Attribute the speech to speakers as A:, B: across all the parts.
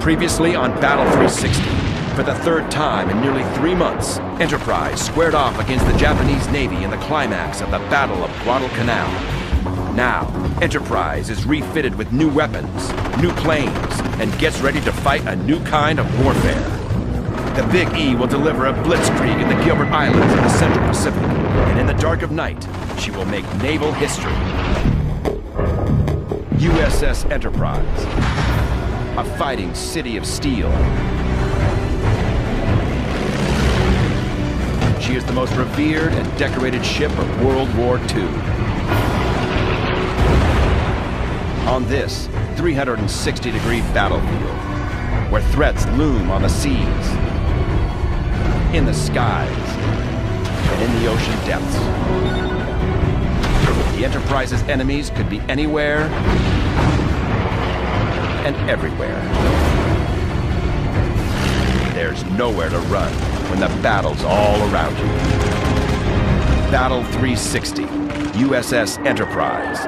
A: Previously on Battle 360, for the third time in nearly 3 months, Enterprise squared off against the Japanese Navy in the climax of the Battle of Guadalcanal. Now, Enterprise is refitted with new weapons, new planes, and gets ready to fight a new kind of warfare. The Big E will deliver a blitzkrieg in the Gilbert Islands of the Central Pacific, and in the dark of night, she will make naval history. USS Enterprise, a fighting city of steel. She is the most revered and decorated ship of World War II. On this 360-degree battlefield, where threats loom on the seas, in the skies, and in the ocean depths, the Enterprise's enemies could be anywhere and everywhere. There's nowhere to run when the battle's all around you. Battle 360, USS Enterprise,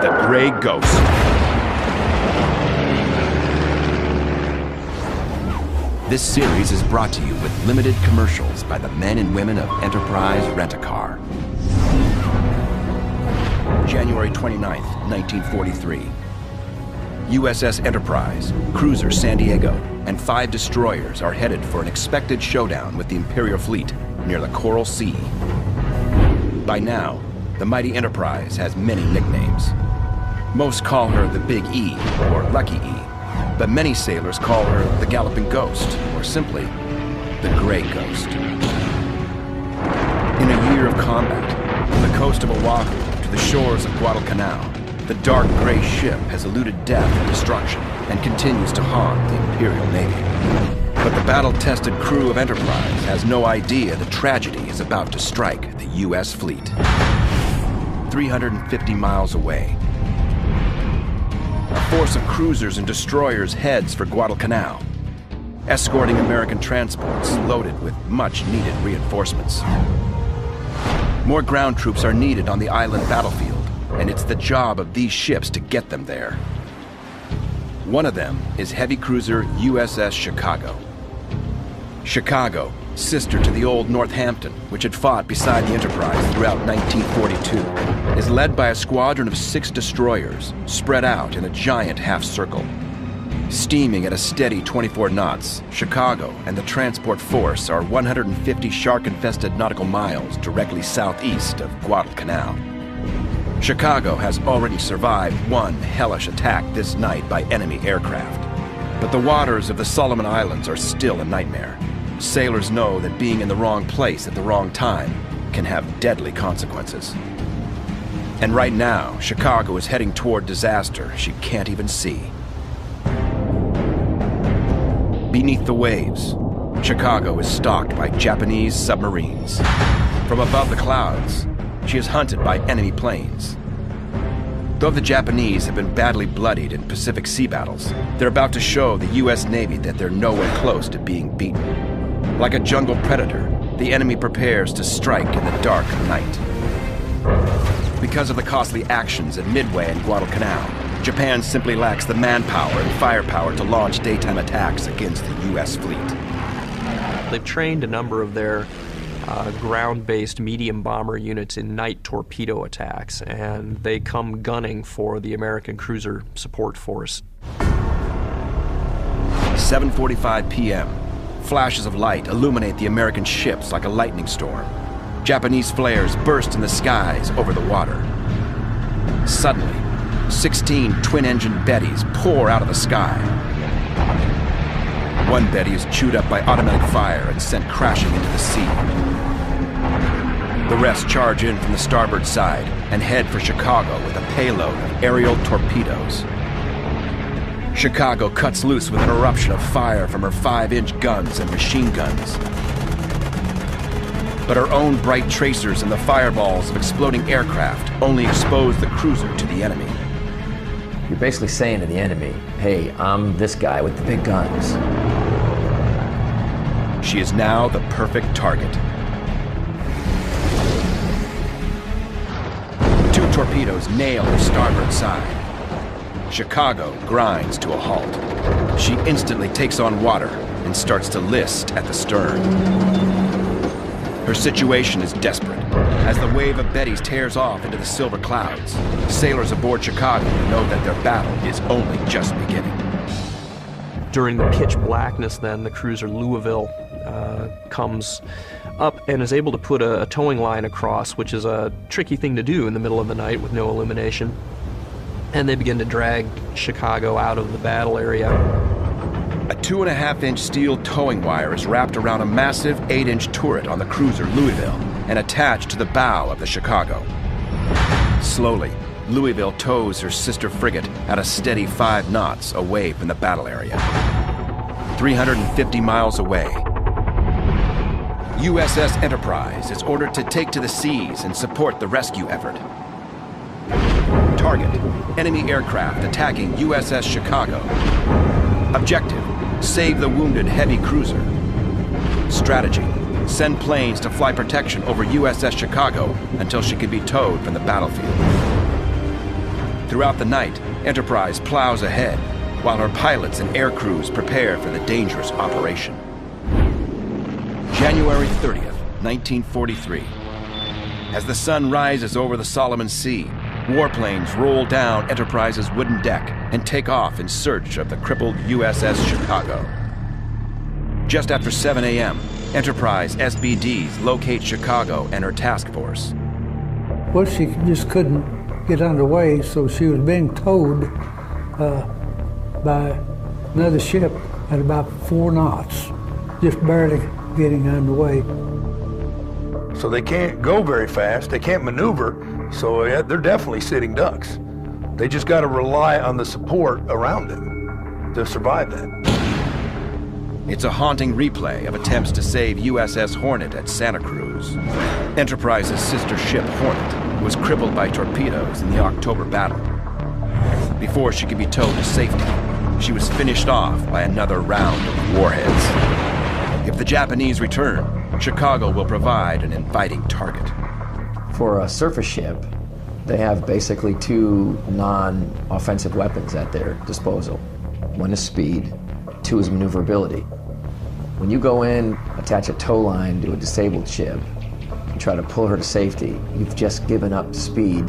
A: the Gray Ghost. This series is brought to you with limited commercials by the men and women of Enterprise Rent-A-Car. January 29th, 1943. USS Enterprise, cruiser San Diego, and 5 destroyers are headed for an expected showdown with the Imperial fleet near the Coral Sea. By now, the mighty Enterprise has many nicknames. Most call her the Big E, or Lucky E, but many sailors call her the Galloping Ghost, or simply, the Gray Ghost. In a year of combat, from the coast of Oahu to the shores of Guadalcanal, the dark gray ship has eluded death and destruction and continues to haunt the Imperial Navy. But the battle-tested crew of Enterprise has no idea the tragedy is about to strike the U.S. fleet. 350 miles away, a force of cruisers and destroyers heads for Guadalcanal, escorting American transports loaded with much-needed reinforcements. More ground troops are needed on the island battlefield, and it's the job of these ships to get them there. One of them is heavy cruiser USS Chicago. Chicago, sister to the old Northampton, which had fought beside the Enterprise throughout 1942, is led by a squadron of 6 destroyers spread out in a giant half-circle. Steaming at a steady 24 knots, Chicago and the transport force are 150 shark-infested nautical miles directly southeast of Guadalcanal. Chicago has already survived one hellish attack this night by enemy aircraft. But the waters of the Solomon Islands are still a nightmare. Sailors know that being in the wrong place at the wrong time can have deadly consequences. And right now, Chicago is heading toward disaster she can't even see. Beneath the waves, Chicago is stalked by Japanese submarines. From above the clouds, she is hunted by enemy planes. Though the Japanese have been badly bloodied in Pacific Sea battles, they're about to show the U.S. Navy that they're nowhere close to being beaten. Like a jungle predator, the enemy prepares to strike in the dark of night. Because of the costly actions at Midway and Guadalcanal, Japan simply lacks the manpower and firepower to launch daytime attacks against the U.S. fleet.
B: They've trained a number of their ground-based medium bomber units in night torpedo attacks, and they come gunning for the American cruiser support force.
A: 7:45 p.m. Flashes of light illuminate the American ships like a lightning storm. Japanese flares burst in the skies over the water. Suddenly, 16 twin-engine Bettys pour out of the sky. One Betty is chewed up by automatic fire and sent crashing into the sea. The rest charge in from the starboard side and head for Chicago with a payload of aerial torpedoes. Chicago cuts loose with an eruption of fire from her 5-inch guns and machine guns. But her own bright tracers and the fireballs of exploding aircraft only expose the cruiser to the enemy.
C: You're basically saying to the enemy, hey, I'm this guy with the big guns.
A: She is now the perfect target. 2 torpedoes nail her starboard side. Chicago grinds to a halt. She instantly takes on water and starts to list at the stern. Her situation is desperate. As the wave of Bettys tears off into the silver clouds, sailors aboard Chicago know that their battle is only just beginning.
B: During the pitch blackness then, the cruiser Louisville comes up and is able to put a towing line across, which is a tricky thing to do in the middle of the night with no illumination. And they begin to drag Chicago out of the battle area.
A: A 2.5-inch steel towing wire is wrapped around a massive 8-inch turret on the cruiser Louisville and attached to the bow of the Chicago. Slowly, Louisville tows her sister frigate at a steady 5 knots away from the battle area. 350 miles away, USS Enterprise is ordered to take to the seas and support the rescue effort. Target: enemy aircraft attacking USS Chicago. Objective: save the wounded heavy cruiser. Strategy: send planes to fly protection over USS Chicago until she can be towed from the battlefield. Throughout the night, Enterprise plows ahead, while her pilots and air crews prepare for the dangerous operation. January 30th, 1943. As the sun rises over the Solomon Sea, warplanes roll down Enterprise's wooden deck and take off in search of the crippled USS Chicago. Just after 7 a.m., Enterprise SBDs locate Chicago and her task force.
D: Well, she just couldn't get underway, so she was being towed by another ship at about 4 knots, just barely getting underway.
E: So they can't go very fast, they can't maneuver, so yeah, they're definitely sitting ducks. They just got to rely on the support around them to survive that.
A: It's a haunting replay of attempts to save USS Hornet at Santa Cruz. Enterprise's sister ship Hornet was crippled by torpedoes in the October battle. Before she could be towed to safety, she was finished off by another round of warheads. If the Japanese return, Chicago will provide an inviting target.
C: For a surface ship, they have basically 2 non-offensive weapons at their disposal. 1 is speed, 2 is maneuverability. When you go in, attach a tow line to a disabled ship, and try to pull her to safety, you've just given up speed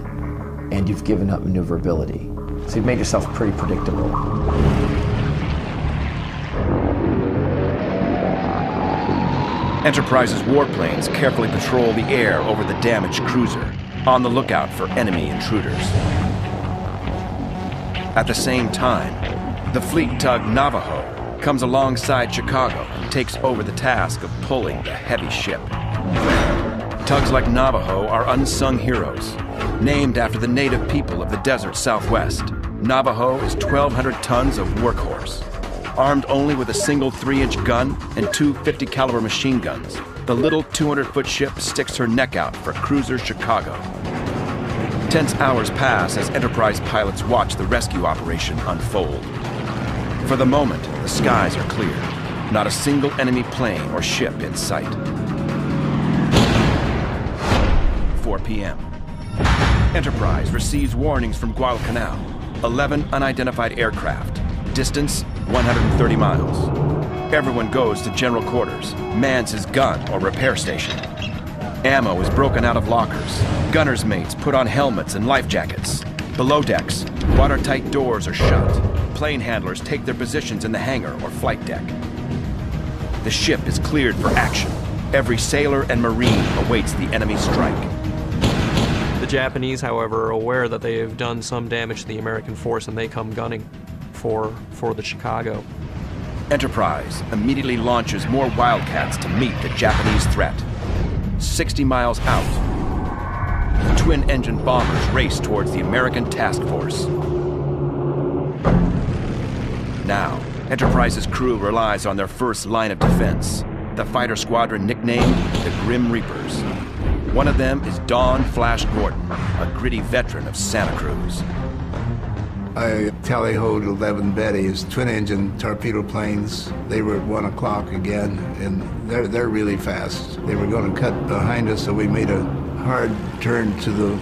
C: and you've given up maneuverability. So you've made yourself pretty predictable.
A: Enterprise's warplanes carefully patrol the air over the damaged cruiser, on the lookout for enemy intruders. At the same time, the fleet tug Navajo comes alongside Chicago and takes over the task of pulling the heavy ship. Tugs like Navajo are unsung heroes. Named after the native people of the desert Southwest, Navajo is 1,200 tons of workhorse. Armed only with a single 3-inch gun and 2 50-caliber machine guns, the little 200-foot ship sticks her neck out for cruiser Chicago. Tense hours pass as Enterprise pilots watch the rescue operation unfold. For the moment, the skies are clear. Not a single enemy plane or ship in sight. 4 p.m. Enterprise receives warnings from Guadalcanal. 11 unidentified aircraft. Distance, 130 miles. Everyone goes to general quarters, mans his gun or repair station. Ammo is broken out of lockers. Gunners' mates put on helmets and life jackets. Below decks, watertight doors are shut. Plane handlers take their positions in the hangar or flight deck. The ship is cleared for action. Every sailor and Marine awaits the enemy strike.
B: The Japanese, however, are aware that they have done some damage to the American force and they come gunning for the Chicago.
A: Enterprise immediately launches more Wildcats to meet the Japanese threat. 60 miles out, the twin-engine bombers race towards the American task force. Now, Enterprise's crew relies on their first line of defense, the fighter squadron nicknamed the Grim Reapers. One of them is Don Flash Gordon, a gritty veteran of Santa Cruz.
F: I tally-hoed 11 Bettys, twin-engine torpedo planes. They were at 1 o'clock again, and they're really fast. They were going to cut behind us, so we made a hard turn to the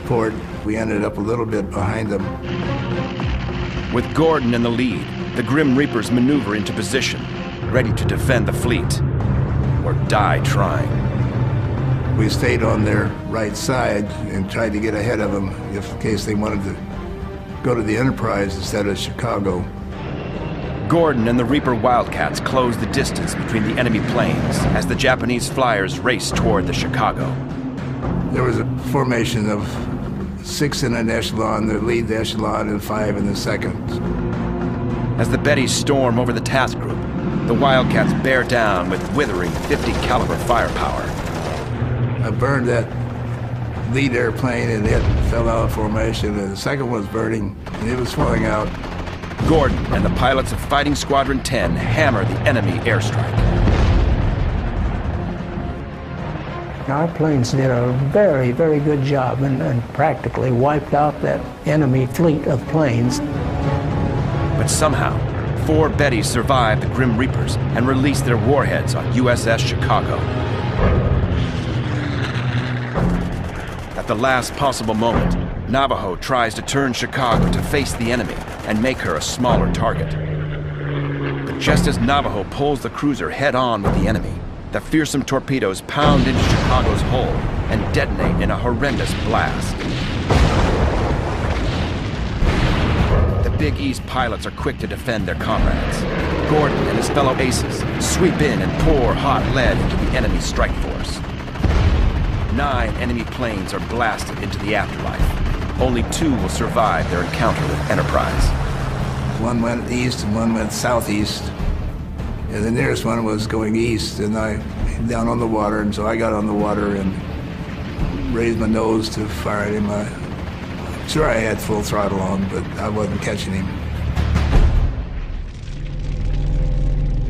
F: port. We ended up a little bit behind them.
A: With Gordon in the lead, the Grim Reapers maneuver into position, ready to defend the fleet, or die trying.
F: We stayed on their right side and tried to get ahead of them in case they wanted to go to the Enterprise instead of Chicago.
A: Gordon and the Reaper Wildcats close the distance between the enemy planes as the Japanese flyers race toward the Chicago.
F: There was a formation of 6 in an echelon, the lead echelon, and 5 in the second.
A: As the Bettys storm over the task group, the Wildcats bear down with withering 50 caliber firepower.
F: I burned that lead airplane and it fell out of formation, and the second one was burning and it was falling out.
A: Gordon and the pilots of Fighting Squadron 10 hammer the enemy airstrike.
D: Our planes did a very, very good job and practically wiped out that enemy fleet of planes.
A: But somehow, 4 Bettys survived the Grim Reapers and released their warheads on USS Chicago. At the last possible moment, Navajo tries to turn Chicago to face the enemy and make her a smaller target. But just as Navajo pulls the cruiser head-on with the enemy, the fearsome torpedoes pound into Chicago's hull and detonate in a horrendous blast. The Big East pilots are quick to defend their comrades. Gordon and his fellow aces sweep in and pour hot lead into the enemy strike force. 9 enemy planes are blasted into the afterlife. Only 2 will survive their encounter with Enterprise.
F: One went east and one went southeast. And the nearest one was going east, and I down on the water, and so I got on the water and raised my nose to fire at him. I'm sure I had full throttle on, but I wasn't catching him.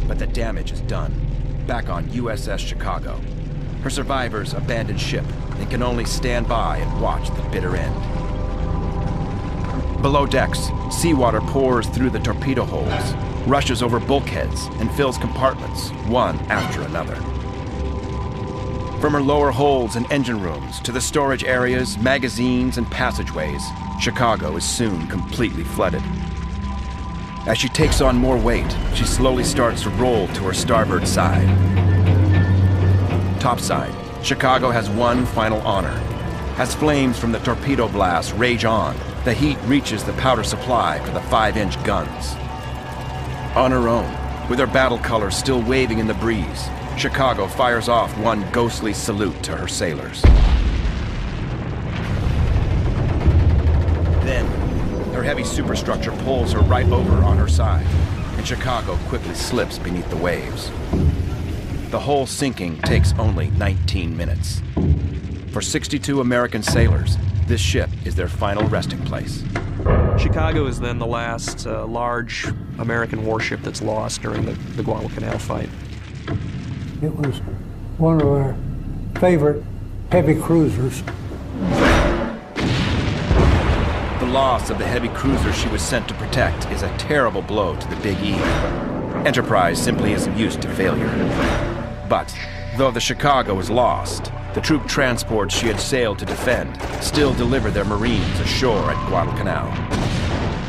A: But the damage is done. Back on USS Chicago. Her survivors abandon ship and can only stand by and watch the bitter end. Below decks, seawater pours through the torpedo holes, rushes over bulkheads, and fills compartments, one after another. From her lower holds and engine rooms to the storage areas, magazines, and passageways, Chicago is soon completely flooded. As she takes on more weight, she slowly starts to roll to her starboard side. Topside, Chicago has one final honor. As flames from the torpedo blast rage on, the heat reaches the powder supply for the 5-inch guns. On her own, with her battle colors still waving in the breeze, Chicago fires off one ghostly salute to her sailors. Then, her heavy superstructure pulls her right over on her side, and Chicago quickly slips beneath the waves. The whole sinking takes only 19 minutes. For 62 American sailors, this ship is their final resting place.
B: Chicago is then the last large American warship that's lost during the Guadalcanal fight.
D: It was one of our favorite heavy cruisers.
A: The loss of the heavy cruiser she was sent to protect is a terrible blow to the Big E. Enterprise simply isn't used to failure. But, though the Chicago was lost, the troop transports she had sailed to defend still delivered their Marines ashore at Guadalcanal.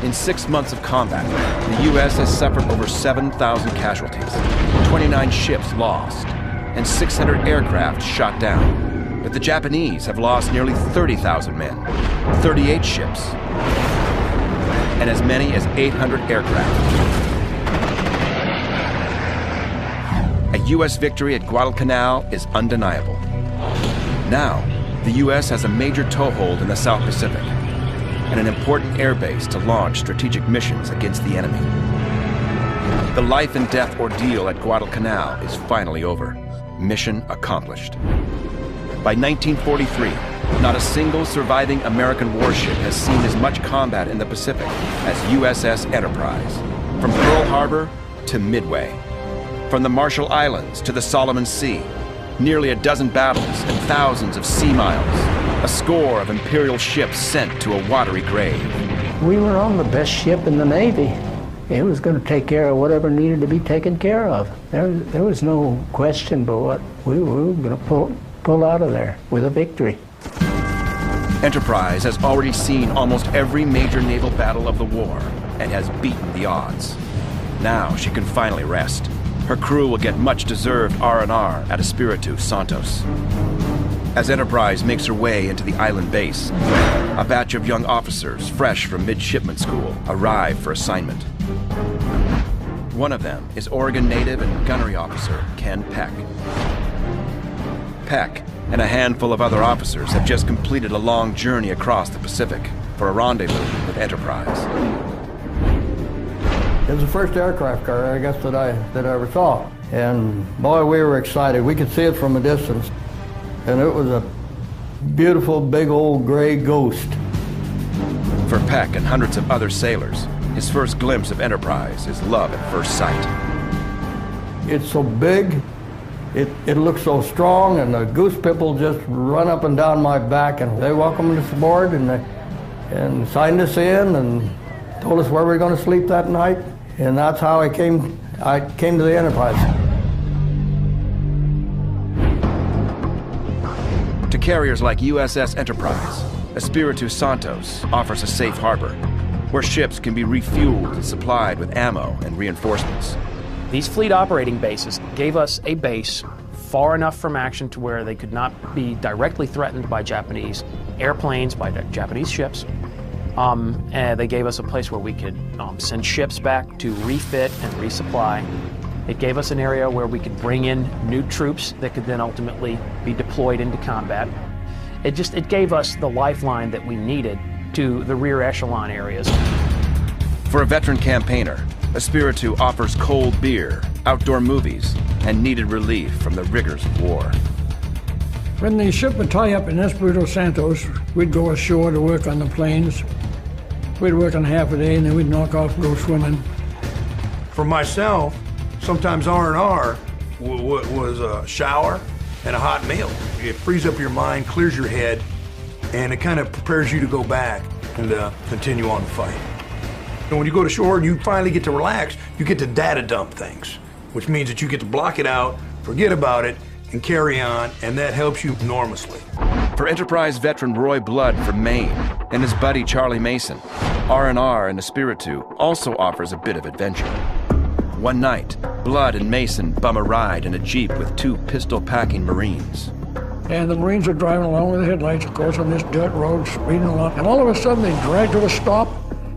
A: In 6 months of combat, the U.S. has suffered over 7,000 casualties, 29 ships lost, and 600 aircraft shot down. But the Japanese have lost nearly 30,000 men, 38 ships, and as many as 800 aircraft. A U.S. victory at Guadalcanal is undeniable. Now, the U.S. has a major toehold in the South Pacific and an important airbase to launch strategic missions against the enemy. The life and death ordeal at Guadalcanal is finally over. Mission accomplished. By 1943, not a single surviving American warship has seen as much combat in the Pacific as USS Enterprise, from Pearl Harbor to Midway. From the Marshall Islands to the Solomon Sea, nearly a dozen battles and thousands of sea miles, a score of Imperial ships sent to a watery grave.
D: We were on the best ship in the Navy. It was going to take care of whatever needed to be taken care of. There was no question but what we were going to pull out of there with a victory.
A: Enterprise has already seen almost every major naval battle of the war, and has beaten the odds. Now she can finally rest. Her crew will get much-deserved R&R at Espiritu Santos. As Enterprise makes her way into the island base, a batch of young officers fresh from midshipman school arrive for assignment. One of them is Oregon native and gunnery officer Ken Peck. Peck and a handful of other officers have just completed a long journey across the Pacific for a rendezvous with Enterprise.
G: It was the first aircraft carrier, I guess, that I ever saw. And boy, we were excited. We could see it from a distance. And it was a beautiful, big old gray ghost.
A: For Peck and hundreds of other sailors, his first glimpse of Enterprise is love at first sight.
G: It's so big, it looks so strong, and the goose pimple just run up and down my back, and they welcomed us aboard and signed us in and told us where we were going to sleep that night. And that's how I came to the Enterprise.
A: To carriers like USS Enterprise, Espiritu Santos offers a safe harbor where ships can be refueled and supplied with ammo and reinforcements.
H: These fleet operating bases gave us a base far enough from action to where they could not be directly threatened by Japanese airplanes, by Japanese ships. And they gave us a place where we could send ships back to refit and resupply. It gave us an area where we could bring in new troops that could then ultimately be deployed into combat. It gave us the lifeline that we needed to the rear echelon areas.
A: For a veteran campaigner, Espiritu offers cold beer, outdoor movies, and needed relief from the rigors of war.
I: When the ship would tie up in Espiritu Santos, we'd go ashore to work on the planes. We'd work on half a day and then we'd knock off and go swimming.
E: For myself, sometimes R&R was a shower and a hot meal. It frees up your mind, clears your head, and it kind of prepares you to go back and continue on the fight. And when you go to shore and you finally get to relax, you get to data dump things, which means that you get to block it out, forget about it, and carry on, and that helps you enormously.
A: For Enterprise veteran Roy Blood from Maine and his buddy Charlie Mason, R&R and Espiritu also offers a bit of adventure. One night, Blood and Mason bum a ride in a Jeep with two pistol-packing Marines.
I: And the Marines are driving along with the headlights, of course, on this dirt road, speeding along. And all of a sudden, they drag to a stop,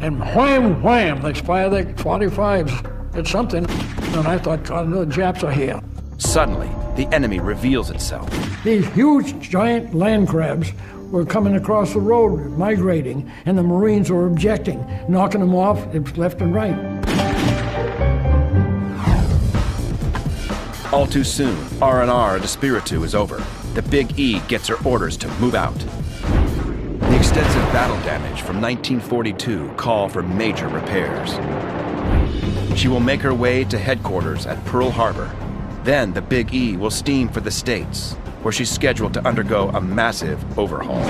I: and wham, wham, they fire their 45s at something. And I thought, God, the Japs are here.
A: Suddenly, the enemy reveals itself.
I: These huge, giant land crabs were coming across the road, migrating, and the Marines were objecting, knocking them off left and right.
A: All too soon, R&R and Espiritu is over. The Big E gets her orders to move out. The extensive battle damage from 1942 call for major repairs. She will make her way to headquarters at Pearl Harbor. Then the Big E will steam for the States, where she's scheduled to undergo a massive overhaul.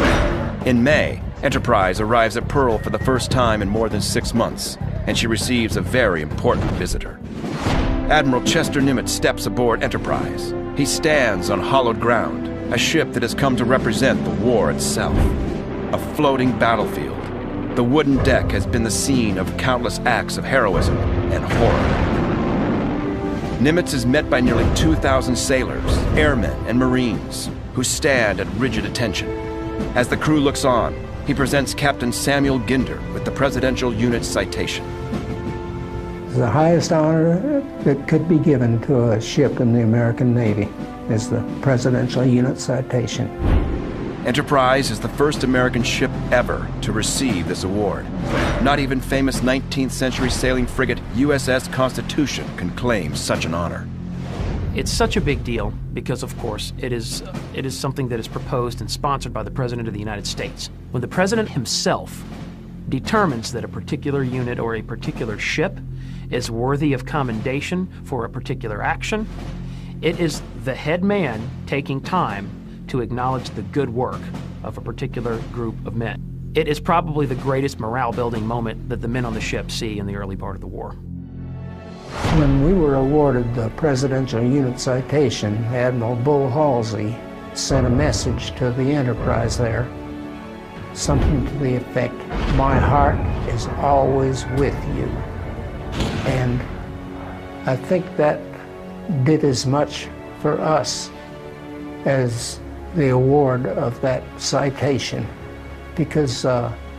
A: In May, Enterprise arrives at Pearl for the first time in more than 6 months, and she receives a very important visitor. Admiral Chester Nimitz steps aboard Enterprise. He stands on hollowed ground, a ship that has come to represent the war itself. A floating battlefield. The wooden deck has been the scene of countless acts of heroism and horror. Nimitz is met by nearly 2,000 sailors, airmen, and Marines, who stand at rigid attention. As the crew looks on, he presents Captain Samuel Ginder with the Presidential Unit Citation.
D: The highest honor that could be given to a ship in the American Navy is the Presidential Unit Citation.
A: Enterprise is the first American ship ever to receive this award. Not even famous 19th century sailing frigate USS Constitution can claim such an honor.
H: It's such a big deal because, of course, it is something that is proposed and sponsored by the President of the United States. When the President himself determines that a particular unit or a particular ship is worthy of commendation for a particular action, it is the head man taking time to acknowledge the good work of a particular group of men. It is probably the greatest morale-building moment that the men on the ship see in the early part of the war.
D: When we were awarded the Presidential Unit Citation, Admiral Bull Halsey sent a message to the Enterprise there something to the effect, "My heart is always with you." And I think that did as much for us as the award of that citation, because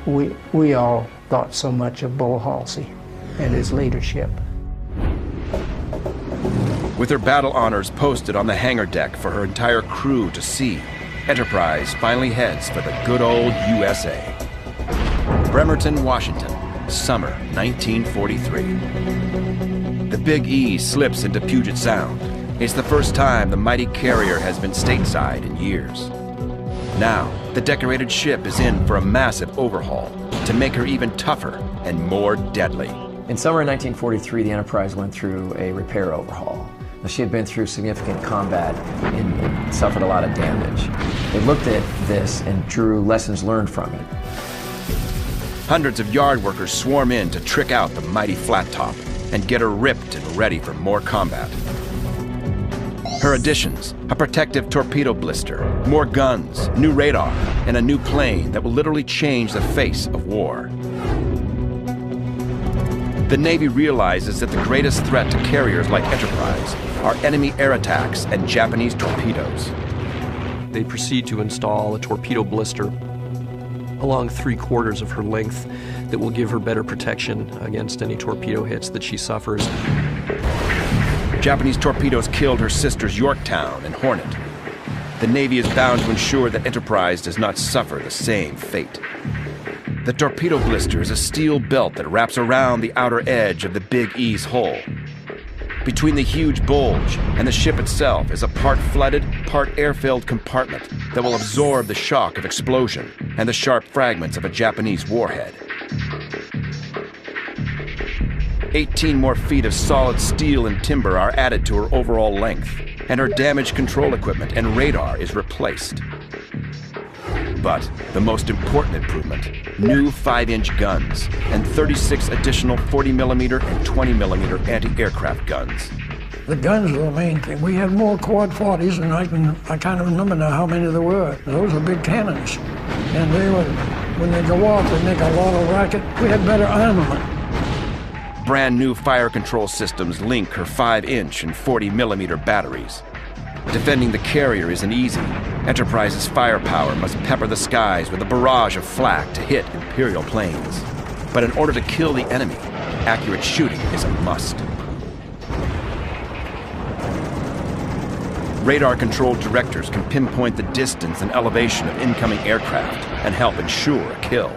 D: we all thought so much of Bull Halsey and his leadership.
A: With her battle honors posted on the hangar deck for her entire crew to see, Enterprise finally heads for the good old USA. Bremerton, Washington, summer 1943. The Big E slips into Puget Sound. It's the first time the mighty carrier has been stateside in years. Now, the decorated ship is in for a massive overhaul to make her even tougher and more deadly.
C: In summer of 1943, the Enterprise went through a repair overhaul. Now, she had been through significant combat and suffered a lot of damage. They looked at this and drew lessons learned from it.
A: Hundreds of yard workers swarm in to trick out the mighty flat top and get her ripped and ready for more combat. Her additions: a protective torpedo blister, more guns, new radar, and a new plane that will literally change the face of war. The Navy realizes that the greatest threat to carriers like Enterprise are enemy air attacks and Japanese torpedoes.
B: They proceed to install a torpedo blister along 3/4 of her length that will give her better protection against any torpedo hits that she suffers.
A: Japanese torpedoes killed her sisters Yorktown and Hornet. The Navy is bound to ensure that Enterprise does not suffer the same fate. The torpedo blister is a steel belt that wraps around the outer edge of the Big E's hull. Between the huge bulge and the ship itself is a part flooded, part air-filled compartment that will absorb the shock of explosion and the sharp fragments of a Japanese warhead. 18 more feet of solid steel and timber are added to her overall length, and her damage control equipment and radar is replaced. But the most important improvement: new 5-inch guns and 36 additional 40mm and 20mm anti-aircraft guns.
I: The guns are the main thing. We had more quad 40s, and I can't remember now how many there were. Those are big cannons, and they were, when they go off, they make a lot of racket. We had better armament.
A: Brand new fire control systems link her 5-inch and 40mm batteries. Defending the carrier isn't easy. Enterprise's firepower must pepper the skies with a barrage of flak to hit Imperial planes. But in order to kill the enemy, accurate shooting is a must. Radar-controlled directors can pinpoint the distance and elevation of incoming aircraft and help ensure a kill.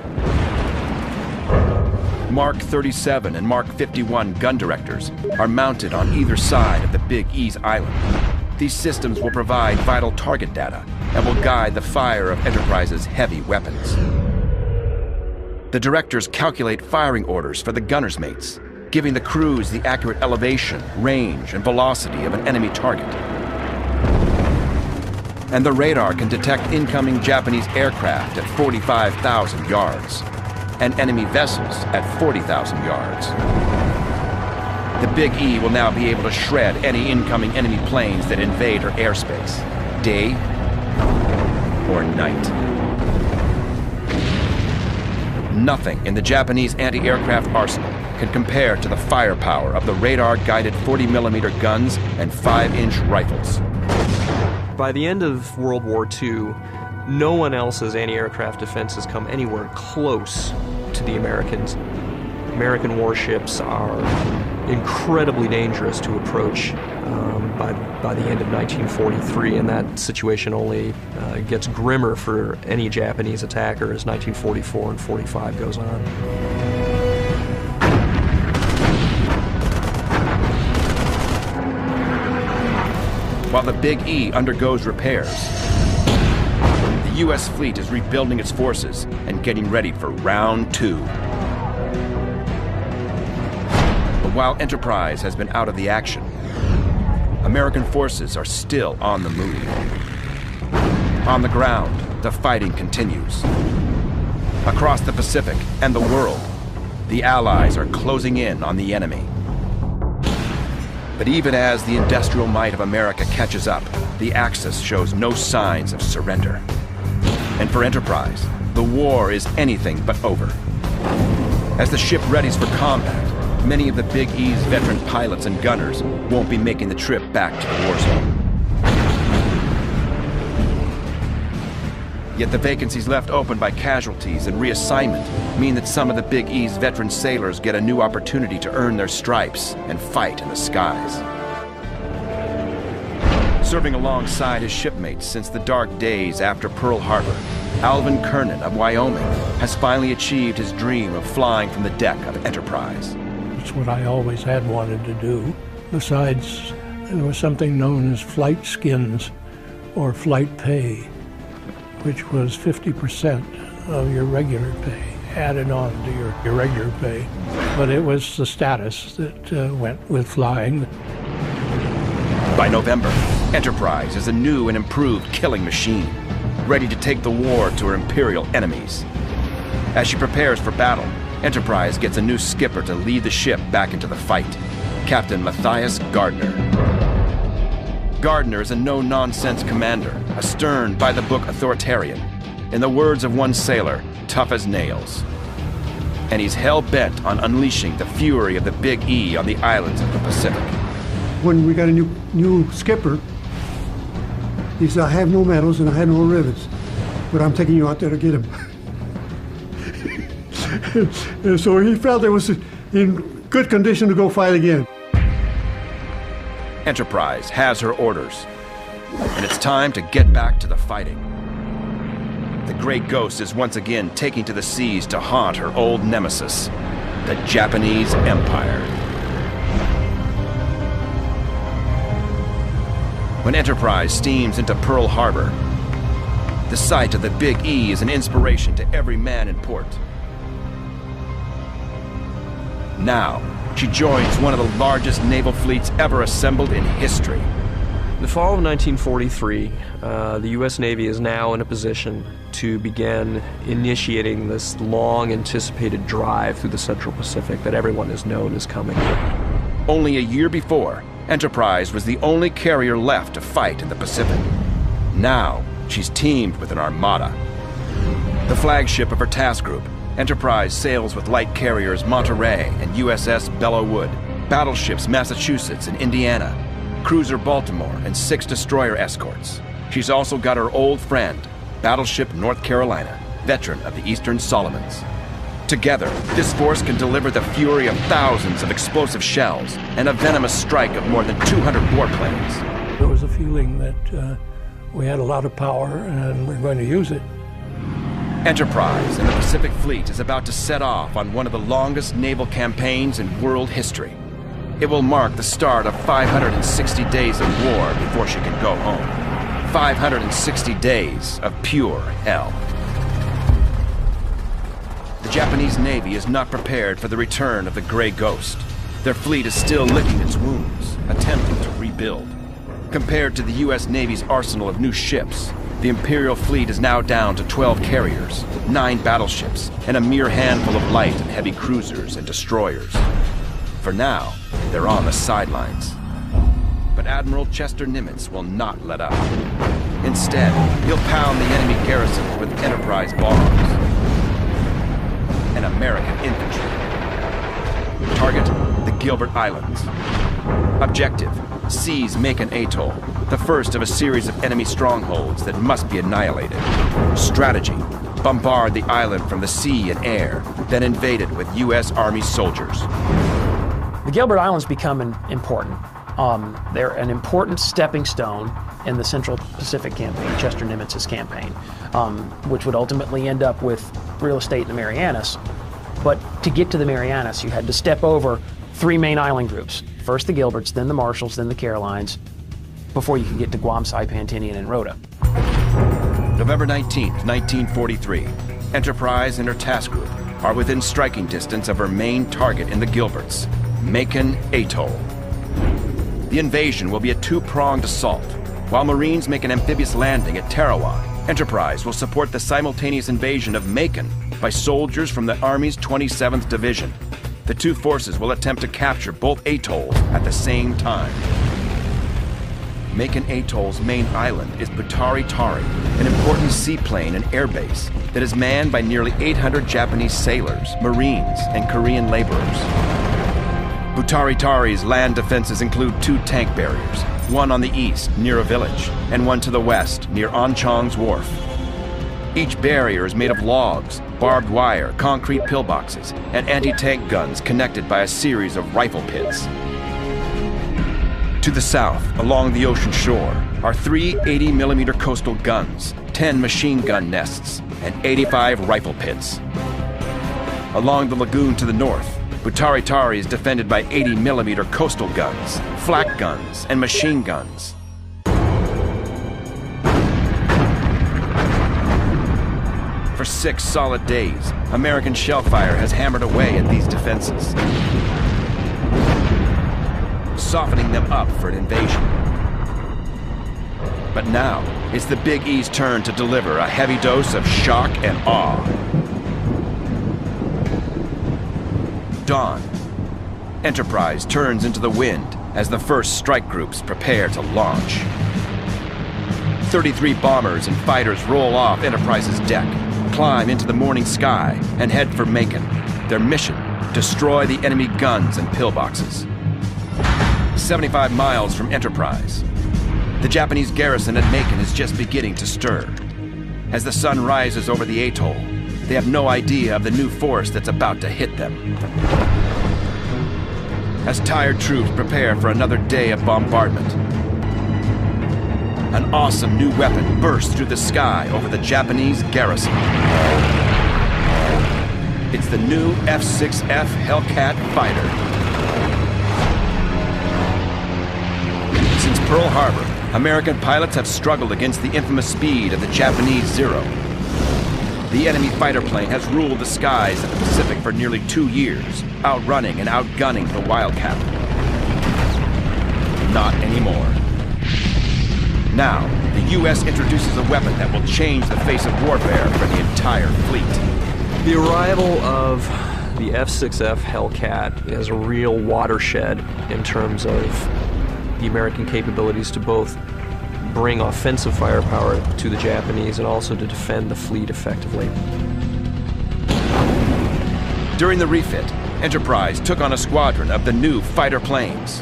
A: Mark 37 and Mark 51 gun directors are mounted on either side of the Big E's island. These systems will provide vital target data and will guide the fire of Enterprise's heavy weapons. The directors calculate firing orders for the gunners' mates, giving the crews the accurate elevation, range, and velocity of an enemy target. And the radar can detect incoming Japanese aircraft at 45,000 yards and enemy vessels at 40,000 yards. The Big E will now be able to shred any incoming enemy planes that invade her airspace, day or night. Nothing in the Japanese anti-aircraft arsenal can compare to the firepower of the radar-guided 40mm guns and 5-inch rifles.
B: By the end of World War II, no one else's anti-aircraft defenses come anywhere close to the Americans. American warships are incredibly dangerous to approach by the end of 1943, and that situation only gets grimmer for any Japanese attacker as 1944 and 45 goes on.
A: While the Big E undergoes repairs, the U.S. fleet is rebuilding its forces and getting ready for round 2. But while Enterprise has been out of the action, American forces are still on the move. On the ground, the fighting continues. Across the Pacific and the world, the Allies are closing in on the enemy. But even as the industrial might of America catches up, the Axis shows no signs of surrender. And for Enterprise, the war is anything but over. As the ship readies for combat, many of the Big E's veteran pilots and gunners won't be making the trip back to the war zone. Yet the vacancies left open by casualties and reassignment mean that some of the Big E's veteran sailors get a new opportunity to earn their stripes and fight in the skies. Serving alongside his shipmates since the dark days after Pearl Harbor, Alvin Kernan of Wyoming has finally achieved his dream of flying from the deck of Enterprise.
I: It's what I always had wanted to do. Besides, there was something known as flight skins or flight pay, which was 50% of your regular pay added on to your regular pay. But it was the status that went with flying.
A: By November, Enterprise is a new and improved killing machine, ready to take the war to her Imperial enemies. As she prepares for battle, Enterprise gets a new skipper to lead the ship back into the fight, Captain Matthias Gardner. Gardner is a no-nonsense commander, a stern, by-the-book authoritarian. In the words of one sailor, tough as nails. And he's hell-bent on unleashing the fury of the Big E on the islands of the Pacific.
J: When we got a new skipper, he said, I have no medals and I have no rivets, but I'm taking you out there to get him. And so he felt it was in good condition to go fight again.
A: Enterprise has her orders, and it's time to get back to the fighting. The Grey Ghost is once again taking to the seas to haunt her old nemesis, the Japanese Empire. When Enterprise steams into Pearl Harbor, the sight of the Big E is an inspiration to every man in port. Now, she joins one of the largest naval fleets ever assembled in history.
B: The fall of 1943, the U.S. Navy is now in a position to begin initiating this long-anticipated drive through the Central Pacific that everyone has known is coming.
A: Only a year before, Enterprise was the only carrier left to fight in the Pacific. Now, she's teamed with an armada. The flagship of her task group, Enterprise sails with light carriers Monterey and USS Belleau Wood, battleships Massachusetts and Indiana, cruiser Baltimore, and 6 destroyer escorts. She's also got her old friend, battleship North Carolina, veteran of the Eastern Solomons. Together, this force can deliver the fury of thousands of explosive shells and a venomous strike of more than 200 warplanes.
I: There was a feeling that we had a lot of power and we're going to use it.
A: Enterprise and the Pacific Fleet is about to set off on one of the longest naval campaigns in world history. It will mark the start of 560 days of war before she can go home. 560 days of pure hell. The Japanese Navy is not prepared for the return of the Grey Ghost. Their fleet is still licking its wounds, attempting to rebuild. Compared to the U.S. Navy's arsenal of new ships, the Imperial fleet is now down to 12 carriers, 9 battleships, and a mere handful of light and heavy cruisers and destroyers. For now, they're on the sidelines. But Admiral Chester Nimitz will not let up. Instead, he'll pound the enemy garrisons with Enterprise bombs and American infantry. Target, the Gilbert Islands. Objective, seize Macon Atoll, the first of a series of enemy strongholds that must be annihilated. Strategy, bombard the island from the sea and air, then invade it with U.S. Army soldiers.
H: The Gilbert Islands become important. They're an important stepping stone in the Central Pacific campaign, Chester Nimitz's campaign, which would ultimately end up with real estate in the Marianas. But to get to the Marianas, you had to step over 3 main island groups. First the Gilberts, then the Marshalls, then the Carolines, before you could get to Guam, Saipan, Tinian, and Rota.
A: November 19th, 1943. Enterprise and her task group are within striking distance of her main target in the Gilberts, Macon Atoll. The invasion will be a 2-pronged assault. While Marines make an amphibious landing at Tarawa, Enterprise will support the simultaneous invasion of Macon by soldiers from the Army's 27th Division. The 2 forces will attempt to capture both atolls at the same time. Makin Atoll's main island is Butari Tari, an important seaplane and airbase that is manned by nearly 800 Japanese sailors, Marines, and Korean laborers. Butari Tari's land defenses include 2 tank barriers, one on the east near a village, and one to the west near Onchong's wharf. Each barrier is made of logs, barbed wire, concrete pillboxes, and anti-tank guns connected by a series of rifle pits. To the south, along the ocean shore, are 3 80mm coastal guns, 10 machine gun nests, and 85 rifle pits. Along the lagoon to the north, Butari Tari is defended by 80mm coastal guns, flak guns, and machine guns. For 6 solid days, American shell fire has hammered away at these defenses, softening them up for an invasion. But now, it's the Big E's turn to deliver a heavy dose of shock and awe. Dawn. Enterprise turns into the wind as the first strike groups prepare to launch. 33 bombers and fighters roll off Enterprise's deck, climb into the morning sky, and head for Macon. Their mission, destroy the enemy guns and pillboxes. 75 miles from Enterprise, the Japanese garrison at Macon is just beginning to stir. As the sun rises over the atoll, they have no idea of the new force that's about to hit them. As tired troops prepare for another day of bombardment, an awesome new weapon bursts through the sky over the Japanese garrison. It's the new F-6F Hellcat fighter. Since Pearl Harbor, American pilots have struggled against the infamous speed of the Japanese Zero. The enemy fighter plane has ruled the skies of the Pacific for nearly 2 years, outrunning and outgunning the Wildcat. Not anymore. Now, the U.S. introduces a weapon that will change the face of warfare for the entire fleet.
B: The arrival of the F-6F Hellcat is a real watershed in terms of the American capabilities to both bring offensive firepower to the Japanese and also to defend the fleet effectively.
A: During the refit, Enterprise took on a squadron of the new fighter planes.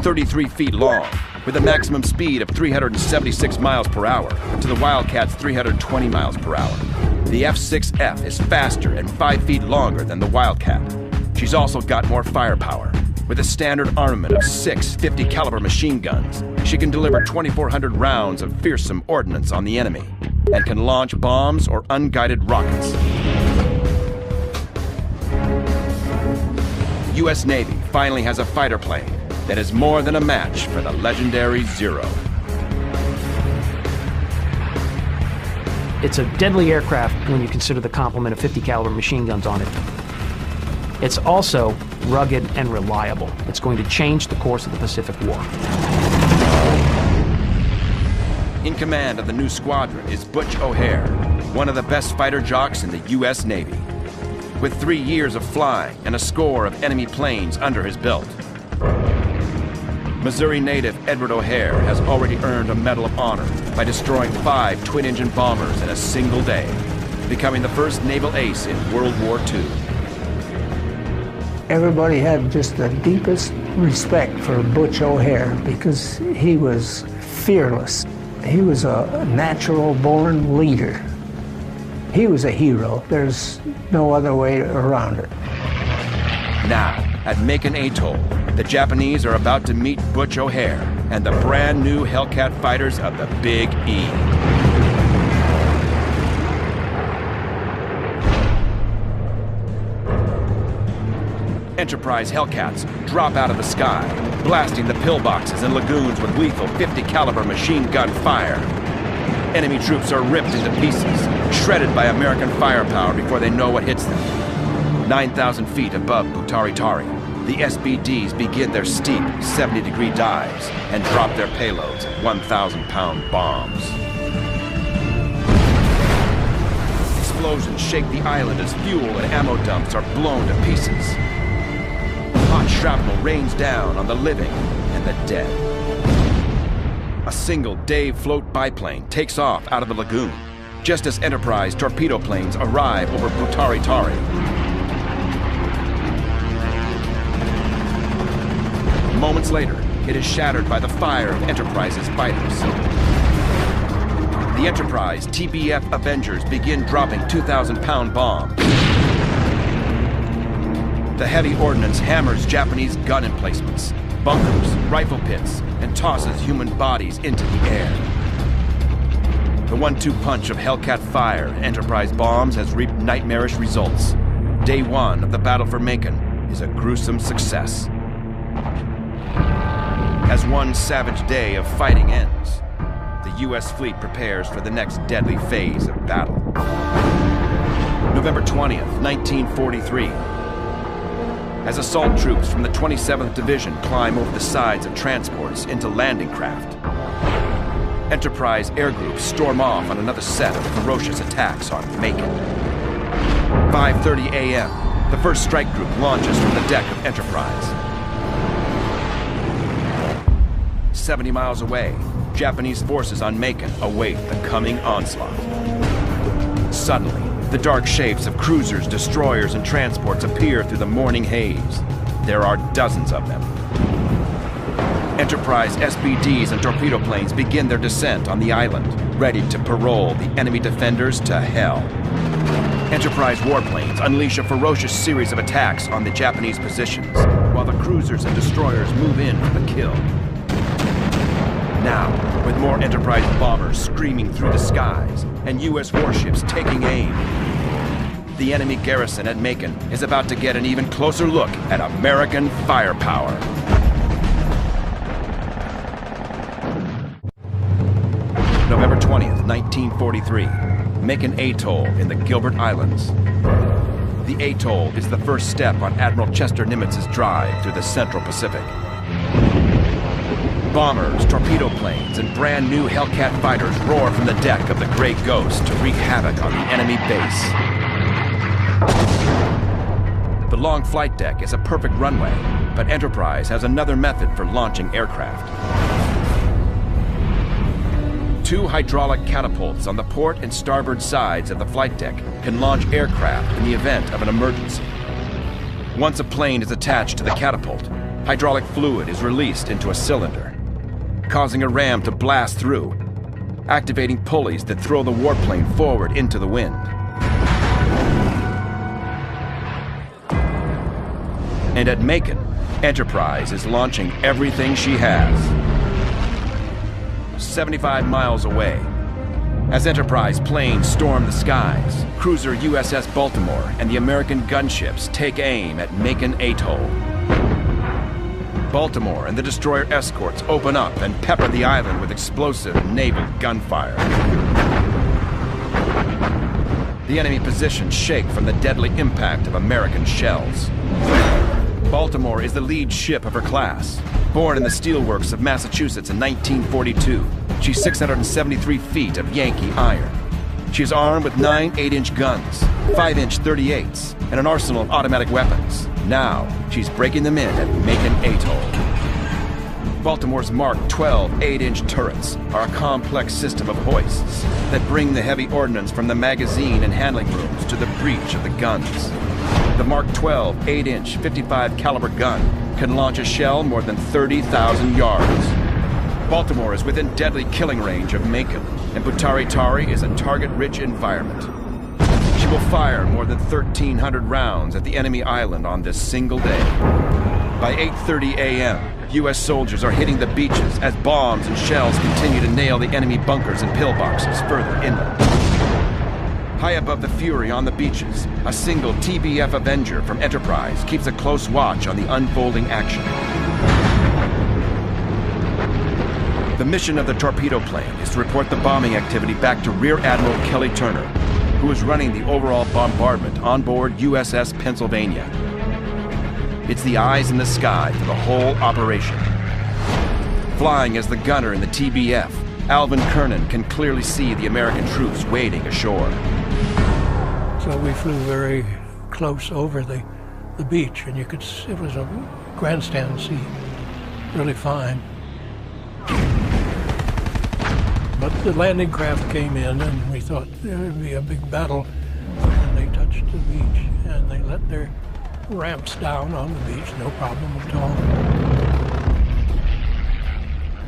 A: 33 feet long, with a maximum speed of 376 miles per hour to the Wildcat's 320 miles per hour. The F-6F is faster and 5 feet longer than the Wildcat. She's also got more firepower. With a standard armament of 6 50-caliber machine guns, she can deliver 2,400 rounds of fearsome ordnance on the enemy and can launch bombs or unguided rockets. U.S. Navy finally has a fighter plane that is more than a match for the legendary Zero.
H: It's a deadly aircraft when you consider the complement of 50-caliber machine guns on it. It's also rugged and reliable. It's going to change the course of the Pacific War.
A: In command of the new squadron is Butch O'Hare, one of the best fighter jocks in the U.S. Navy. With 3 years of flying and a score of enemy planes under his belt, Missouri native Edward O'Hare has already earned a Medal of Honor by destroying 5 twin-engine bombers in a single day, becoming the first naval ace in World War II.
D: Everybody had just the deepest respect for Butch O'Hare because he was fearless. He was a natural-born leader. He was a hero. There's no other way around it.
A: Now, at Macon Atoll, the Japanese are about to meet Butch O'Hare and the brand new Hellcat fighters of the Big E. Enterprise Hellcats drop out of the sky, blasting the pillboxes and lagoons with lethal 50-caliber machine gun fire. Enemy troops are ripped into pieces, shredded by American firepower before they know what hits them. 9,000 feet above Butari Tari, the SBDs begin their steep 70-degree dives and drop their payloads of 1,000-pound bombs. Explosions shake the island as fuel and ammo dumps are blown to pieces. Hot shrapnel rains down on the living and the dead. a single Dave float biplane takes off out of the lagoon, just as Enterprise torpedo planes arrive over Butari Tari. Moments later, it is shattered by the fire of Enterprise's fighters. The Enterprise TBF Avengers begin dropping 2,000-pound bombs. The heavy ordnance hammers Japanese gun emplacements, bunkers, rifle pits, and tosses human bodies into the air. The 1-2 punch of Hellcat fire and Enterprise bombs has reaped nightmarish results. Day 1 of the battle for Macon is a gruesome success. As one savage day of fighting ends, the U.S. fleet prepares for the next deadly phase of battle. November 20th, 1943. As assault troops from the 27th Division climb over the sides of transports into landing craft, Enterprise air groups storm off on another set of ferocious attacks on Macon. 5:30 a.m., the first strike group launches from the deck of Enterprise. 70 miles away, Japanese forces on Macon await the coming onslaught. Suddenly, the dark shapes of cruisers, destroyers, and transports appear through the morning haze. There are dozens of them. Enterprise SBDs and torpedo planes begin their descent on the island, ready to parole the enemy defenders to hell. Enterprise warplanes unleash a ferocious series of attacks on the Japanese positions, while the cruisers and destroyers move in for the kill. Now, with more Enterprise bombers screaming through the skies and U.S. warships taking aim, the enemy garrison at Macon is about to get an even closer look at American firepower. November 20th, 1943, Macon Atoll in the Gilbert Islands. The atoll is the first step on Admiral Chester Nimitz's drive through the Central Pacific. Bombers, torpedo planes, and brand new Hellcat fighters roar from the deck of the Grey Ghost to wreak havoc on the enemy base. The long flight deck is a perfect runway, but Enterprise has another method for launching aircraft. 2 hydraulic catapults on the port and starboard sides of the flight deck can launch aircraft in the event of an emergency. Once a plane is attached to the catapult, hydraulic fluid is released into a cylinder, causing a ram to blast through, activating pulleys that throw the warplane forward into the wind. And at Macon, Enterprise is launching everything she has. 75 miles away, as Enterprise planes storm the skies, cruiser USS Baltimore and the American gunships take aim at Macon Atoll. Baltimore and the destroyer escorts open up and pepper the island with explosive naval gunfire. The enemy positions shake from the deadly impact of American shells. Baltimore is the lead ship of her class. Born in the steelworks of Massachusetts in 1942, she's 673 feet of Yankee iron. She is armed with 9 8-inch guns, 5-inch .38s, and an arsenal of automatic weapons. Now, she's breaking them in at Macon Atoll. Baltimore's Mark 12 8-inch turrets are a complex system of hoists that bring the heavy ordnance from the magazine and handling rooms to the breech of the guns. The Mark 12 8-inch 55 caliber gun can launch a shell more than 30,000 yards. Baltimore is within deadly killing range of Macon, and Butari Tari is a target-rich environment. She will fire more than 1,300 rounds at the enemy island on this single day. By 8:30 a.m., U.S. soldiers are hitting the beaches as bombs and shells continue to nail the enemy bunkers and pillboxes further inland. High above the fury on the beaches, a single TBF Avenger from Enterprise keeps a close watch on the unfolding action. The mission of the torpedo plane is to report the bombing activity back to Rear Admiral Kelly Turner, who is running the overall bombardment on board USS Pennsylvania. It's the eyes in the sky for the whole operation. Flying as the gunner in the TBF, Alvin Kernan can clearly see the American troops waiting ashore.
I: So we flew very close over the beach, and it was a grandstand seat, really fine. But the landing craft came in, and we thought there would be a big battle. And they touched the beach, and they let their ramps down on the beach, no problem at all.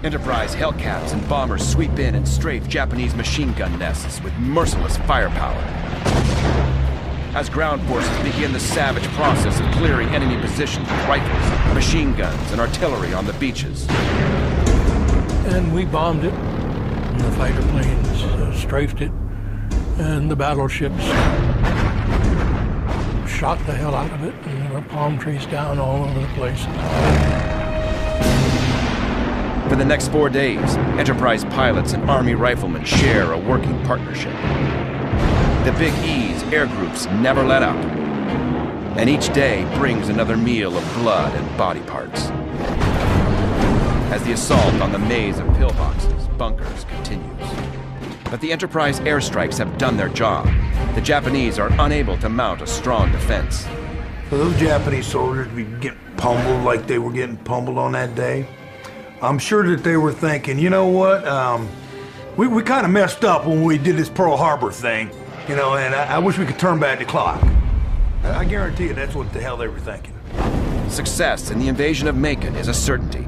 A: Enterprise Hellcats and bombers sweep in and strafe Japanese machine gun nests with merciless firepower. As ground forces begin the savage process of clearing enemy positions with rifles, machine guns, and artillery on the beaches.
I: And we bombed it, and the fighter planes strafed it, and the battleships shot the hell out of it, and there were palm trees down all over the place.
A: For the next 4 days, Enterprise pilots and Army riflemen share a working partnership. The Big E's air groups never let up, and each day brings another meal of blood and body parts. As the assault on the maze of pillboxes, bunkers continues. But the Enterprise airstrikes have done their job. The Japanese are unable to mount a strong defense.
E: For those Japanese soldiers to be getting pummeled like they were getting pummeled on that day, I'm sure that they were thinking, you know what, we kind of messed up when we did this Pearl Harbor thing, you know, and I wish we could turn back the clock. I guarantee you that's what the hell they were thinking.
A: Success in the invasion of Macon is a certainty.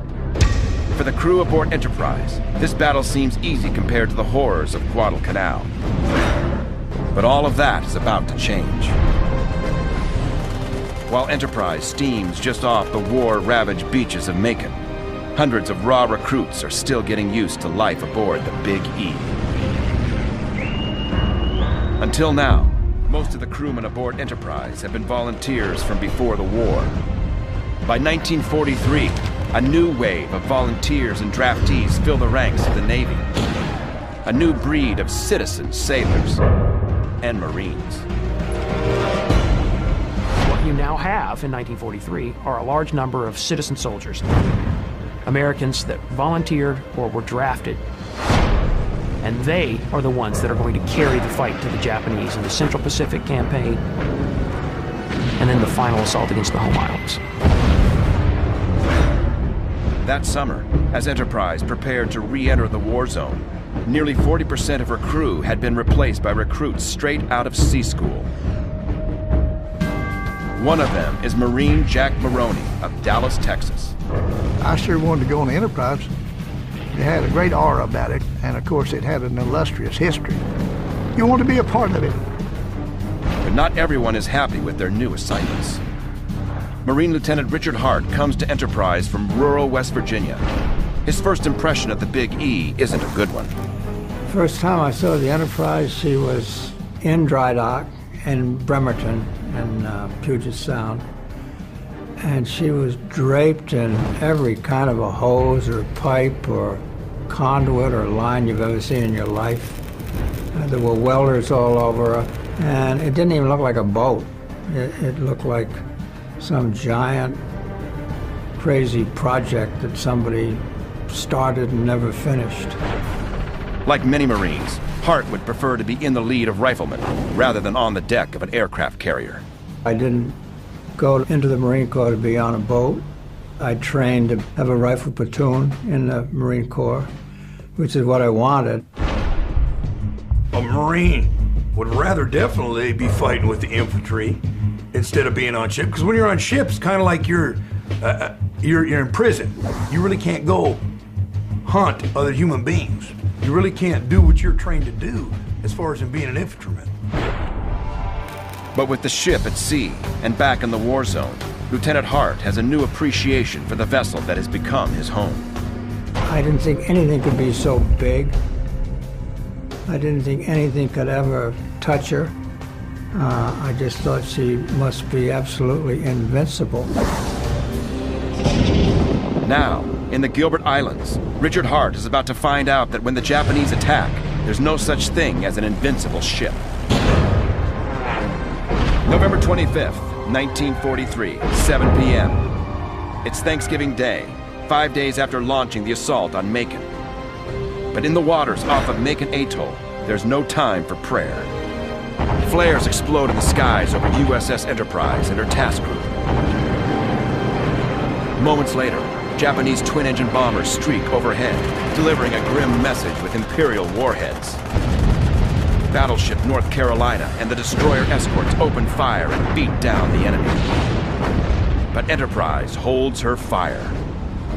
A: For the crew aboard Enterprise, this battle seems easy compared to the horrors of Guadalcanal. But all of that is about to change. While Enterprise steams just off the war-ravaged beaches of Macon, hundreds of raw recruits are still getting used to life aboard the Big E. Until now, most of the crewmen aboard Enterprise have been volunteers from before the war. By 1943, a new wave of volunteers and draftees fill the ranks of the Navy. A new breed of citizen sailors and Marines.
H: What you now have in 1943 are a large number of citizen soldiers, Americans that volunteered or were drafted, and they are the ones that are going to carry the fight to the Japanese in the Central Pacific Campaign and then the final assault against the home islands.
A: That summer, as Enterprise prepared to re-enter the war zone, nearly 40% of her crew had been replaced by recruits straight out of sea school. One of them is Marine Jack Maroney of Dallas, Texas.
F: I sure wanted to go on the Enterprise. It had a great aura about it, and of course it had an illustrious history. You want to be a part of it.
A: But not everyone is happy with their new assignments. Marine Lieutenant Richard Hart comes to Enterprise from rural West Virginia. His first impression of the Big E isn't a good one.
D: First time I saw the Enterprise, she was in dry dock in Bremerton in Puget Sound. And she was draped in every kind of a hose or pipe or conduit or line you've ever seen in your life. There were welders all over her, and it didn't even look like a boat. It looked like some giant, crazy project that somebody started and never finished.
A: Like many Marines, Hart would prefer to be in the lead of riflemen rather than on the deck of an aircraft carrier.
D: I didn't go into the Marine Corps to be on a boat. I trained to have a rifle platoon in the Marine Corps, which is what I wanted.
E: A Marine would rather definitely be fighting with the infantry instead of being on ship, because when you're on ship, it's kind of like you're in prison. You really can't go hunt other human beings. You really can't do what you're trained to do as far as in being an infantryman.
A: But with the ship at sea and back in the war zone, Lieutenant Hart has a new appreciation for the vessel that has become his home.
D: I didn't think anything could be so big. I didn't think anything could ever touch her. I just thought she must be absolutely invincible.
A: Now, in the Gilbert Islands, Richard Hart is about to find out that when the Japanese attack, there's no such thing as an invincible ship. November 25th, 1943, 7 p.m. It's Thanksgiving Day, 5 days after launching the assault on Macon. But in the waters off of Macon Atoll, there's no time for prayer. Flares explode in the skies over USS Enterprise and her task group. Moments later, Japanese twin-engine bombers streak overhead, delivering a grim message with Imperial warheads. Battleship North Carolina and the destroyer escorts open fire and beat down the enemy. But Enterprise holds her fire.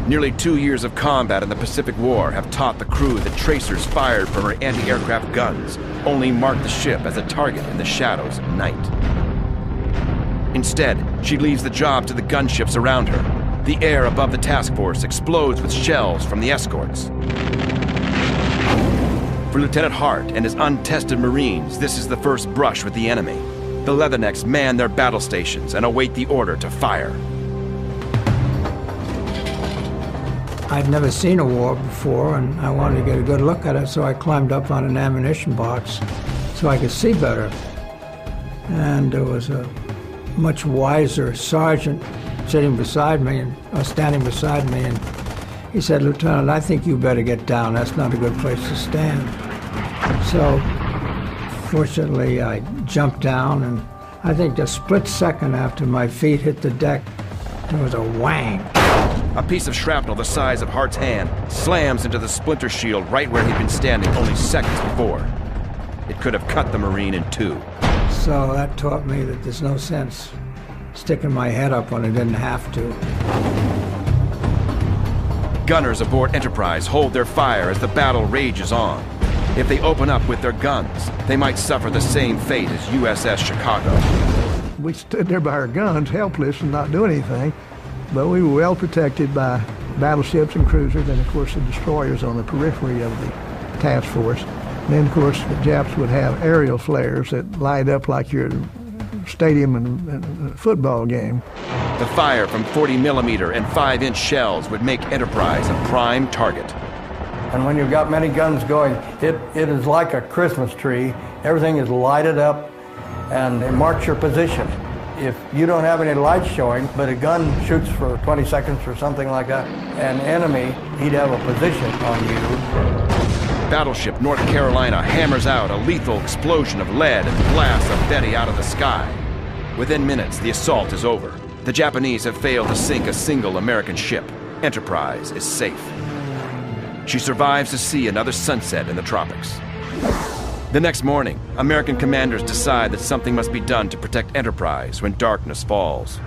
A: Nearly 2 years of combat in the Pacific War have taught the crew that tracers fired from her anti-aircraft guns only mark the ship as a target in the shadows of night. Instead, she leaves the job to the gunships around her. The air above the task force explodes with shells from the escorts. For Lieutenant Hart and his untested Marines, this is the first brush with the enemy. The Leathernecks man their battle stations and await the order to fire.
K: I'd never seen a war before, and I wanted to get a good look at it, so I climbed up on an ammunition box so I could see better. And there was a much wiser sergeant standing beside me, and he said, "Lieutenant, I think you better get down. That's not a good place to stand." So, fortunately, I jumped down, and I think a split second after my feet hit the deck, there was a whang.
A: A piece of shrapnel the size of Hart's hand slams into the splinter shield right where he'd been standing only seconds before. It could have cut the Marine in two.
K: So that taught me that there's no sense sticking my head up when I didn't have to.
A: Gunners aboard Enterprise hold their fire as the battle rages on. If they open up with their guns, they might suffer the same fate as USS Chicago.
J: We stood there by our guns, helpless and not doing anything, but we were well protected by battleships and cruisers, and of course the destroyers on the periphery of the task force. And then of course the Japs would have aerial flares that light up like your stadium and a football game.
A: The fire from 40mm and 5-inch shells would make Enterprise a prime target.
G: And when you've got many guns going, it is like a Christmas tree. Everything is lighted up and it marks your position. If you don't have any lights showing, but a gun shoots for 20 seconds or something like that, an enemy, he'd have a position on you.
A: Battleship North Carolina hammers out a lethal explosion of lead and blasts a Betty out of the sky. Within minutes, the assault is over. The Japanese have failed to sink a single American ship. Enterprise is safe. She survives to see another sunset in the tropics. The next morning, American commanders decide that something must be done to protect Enterprise when darkness falls.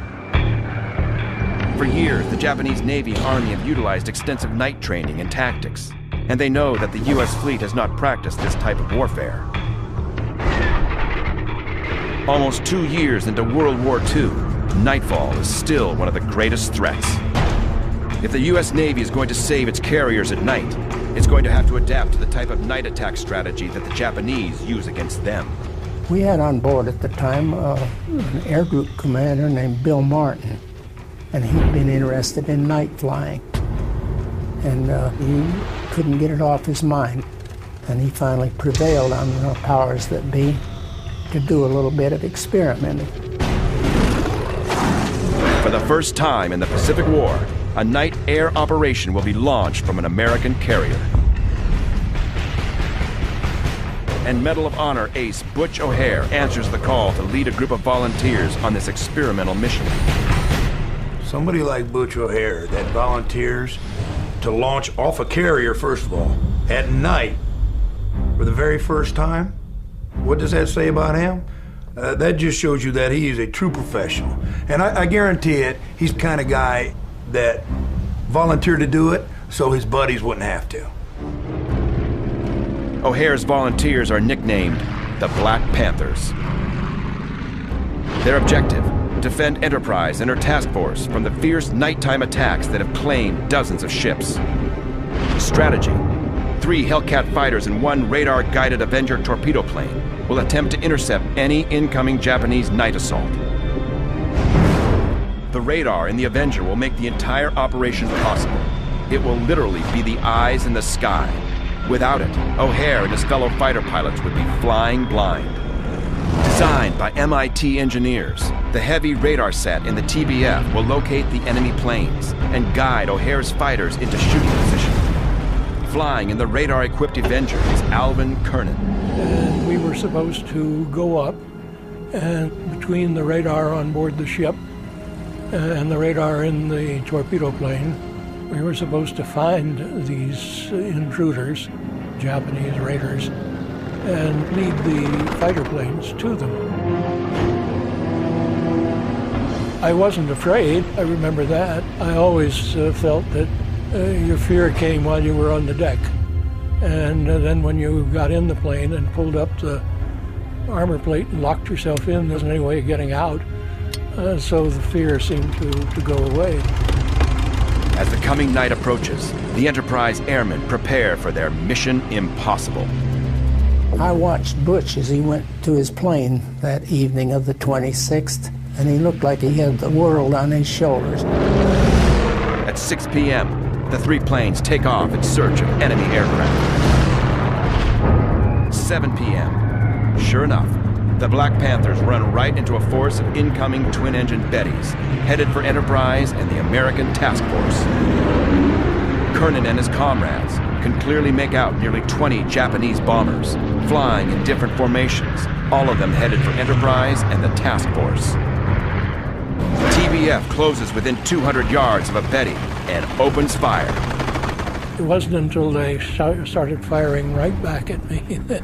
A: For years, the Japanese Navy and Army have utilized extensive night training and tactics, and they know that the U.S. fleet has not practiced this type of warfare. Almost 2 years into World War II, nightfall is still one of the greatest threats. If the U.S. Navy is going to save its carriers at night, it's going to have to adapt to the type of night attack strategy that the Japanese use against them.
D: We had on board at the time an air group commander named Bill Martin, and he'd been interested in night flying. And he couldn't get it off his mind. And he finally prevailed on the powers that be to do a little bit of experimenting.
A: For the first time in the Pacific War, a night air operation will be launched from an American carrier. And Medal of Honor ace Butch O'Hare answers the call to lead a group of volunteers on this experimental mission.
E: Somebody like Butch O'Hare that volunteers to launch off a carrier, first of all, at night for the very first time, what does that say about him? That just shows you that he is a true professional. And I guarantee it, he's the kind of guy that volunteered to do it so his buddies wouldn't have to.
A: O'Hare's volunteers are nicknamed the Black Panthers. Their objective, defend Enterprise and her task force from the fierce nighttime attacks that have claimed dozens of ships. Strategy, 3 Hellcat fighters and 1 radar-guided Avenger torpedo plane will attempt to intercept any incoming Japanese night assault. The radar in the Avenger will make the entire operation possible. It will literally be the eyes in the sky. Without it, O'Hare and his fellow fighter pilots would be flying blind. Designed by MIT engineers, the heavy radar set in the TBF will locate the enemy planes and guide O'Hare's fighters into shooting position. Flying in the radar-equipped Avenger is Alvin Kernan.
I: And we were supposed to go up, and between the radar on board the ship and the radar in the torpedo plane, We were supposed to find these intruders, Japanese raiders, and lead the fighter planes to them. I wasn't afraid, I remember that. I always felt that your fear came while you were on the deck. And then when you got in the plane and pulled up the armor plate and locked yourself in, there wasn't any way of getting out. So the fear seemed to go away.
A: As the coming night approaches, the Enterprise airmen prepare for their mission impossible.
D: I watched Butch as he went to his plane that evening of the 26th, and he looked like he had the world on his shoulders.
A: At 6 p.m., the three planes take off in search of enemy aircraft. 7 p.m. Sure enough, the Black Panthers run right into a force of incoming twin-engine Bettys, headed for Enterprise and the American task force. Kernan and his comrades can clearly make out nearly 20 Japanese bombers, flying in different formations, all of them headed for Enterprise and the task force. TBF closes within 200 yards of a Betty and opens fire.
I: It wasn't until they started firing right back at me that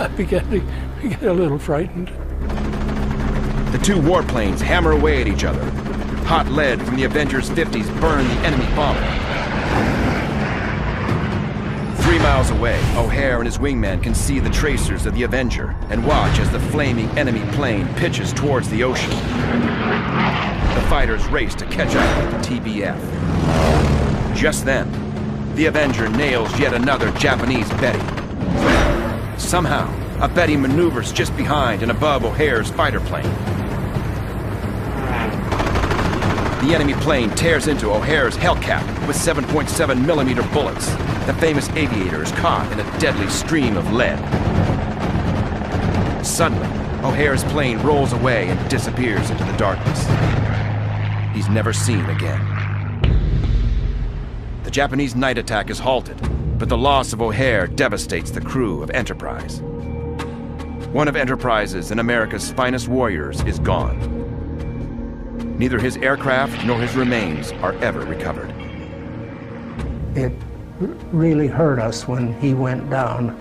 I: I began to get a little frightened.
A: The two warplanes hammer away at each other. Hot lead from the Avenger's 50s burn the enemy bomber. 3 miles away, O'Hare and his wingman can see the tracers of the Avenger and watch as the flaming enemy plane pitches towards the ocean. The fighters race to catch up with the TBF. Just then, the Avenger nails yet another Japanese Betty. Somehow, a Betty maneuvers just behind and above O'Hare's fighter plane. The enemy plane tears into O'Hare's Hellcat with 7.7 millimeter bullets. The famous aviator is caught in a deadly stream of lead. Suddenly, O'Hare's plane rolls away and disappears into the darkness. He's never seen again. The Japanese night attack is halted, but the loss of O'Hare devastates the crew of Enterprise. One of Enterprise's and America's finest warriors is gone. Neither his aircraft nor his remains are ever recovered.
D: It really hurt us when he went down.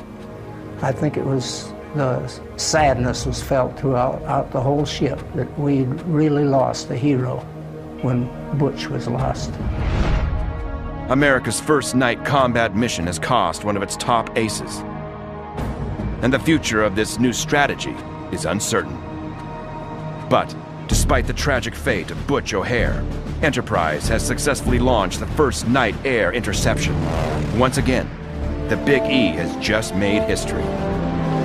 D: I think it was the sadness was felt throughout the whole ship that we'd really lost a hero when Butch was lost.
A: America's first night combat mission has cost one of its top aces. And the future of this new strategy is uncertain. But despite the tragic fate of Butch O'Hare, Enterprise has successfully launched the first night air interception. Once again, the Big E has just made history.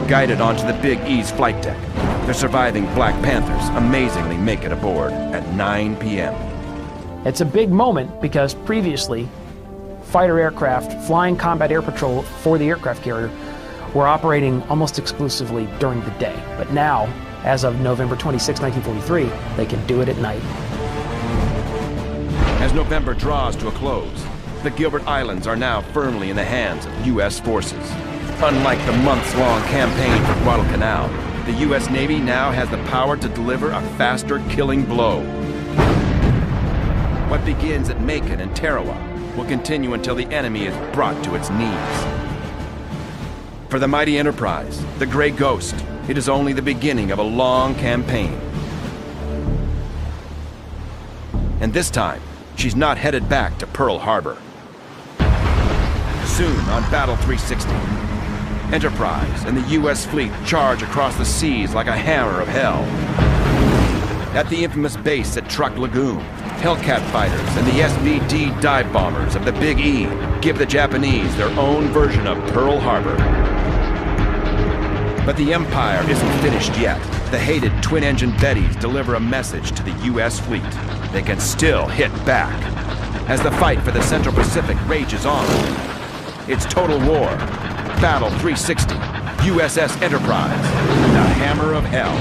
A: Guided onto the Big E's flight deck, the surviving Black Panthers amazingly make it aboard at 9 p.m.
H: It's a big moment because previously, fighter aircraft flying combat air patrol for the aircraft carrier were operating almost exclusively during the day. But now, as of November 26, 1943, they can do it at night.
A: As November draws to a close, the Gilbert Islands are now firmly in the hands of U.S. forces. Unlike the months-long campaign for Guadalcanal, the U.S. Navy now has the power to deliver a faster killing blow. What begins at Macon and Tarawa will continue until the enemy is brought to its knees. For the mighty Enterprise, the Gray Ghost, it is only the beginning of a long campaign. And this time, she's not headed back to Pearl Harbor. Soon on Battle 360, Enterprise and the U.S. fleet charge across the seas like a hammer of hell. At the infamous base at Truck Lagoon, Hellcat fighters and the SBD dive bombers of the Big E give the Japanese their own version of Pearl Harbor. But the Empire isn't finished yet. The hated twin-engine Bettys deliver a message to the U.S. fleet. They can still hit back. As the fight for the Central Pacific rages on, it's total war. Battle 360, USS Enterprise, the hammer of hell.